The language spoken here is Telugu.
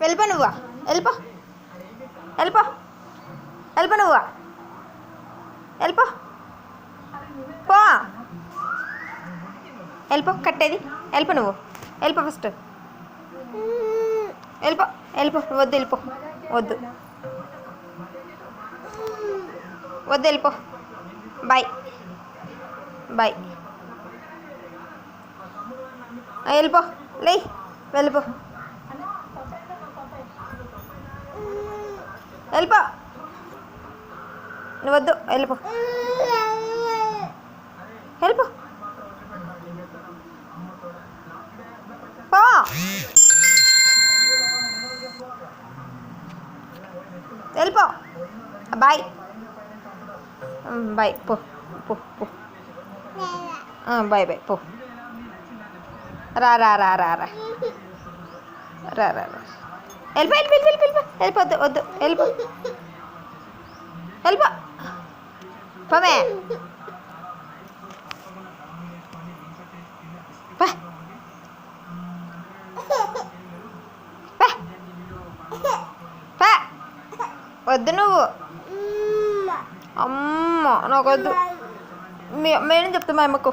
వెళ్ళిపో నువ్వు. వెళ్ళిపో వెళ్ళిపో వెళ్ళిపో నువ్వు. వెళ్ళిపో పో. వెళ్ళిపో కట్టేది. వెళ్ళిపో నువ్వు. వెళ్ళిపో ఫస్ట్. వెళ్ళిపో వెళ్ళిపో. వద్దు వెళ్ళిపో. వద్దు వద్దు వెళ్ళిపో. Bye bye. వెళ్ళిపో. లే వెళ్ళిపో. వెళ్ళిపో. నువ్వు వద్దు. వెళ్ళిపో. వెళ్ళిపో పో. వెళ్ళిపో. Bye bye. పో పో పో. Bye bye. పో. రా రా రా రా రా రా రా రా. వెళ్ళిపో వెళ్ళిపో వెళ్ళిపో. వెళ్ళిపోద్దు. వద్దు. వెళ్ళిపో. వెళ్ళిపో. పోమే. వద్దు నువ్వు. అమ్మ నాకు వద్దు. మేడం చెప్తా మా అమ్మకు.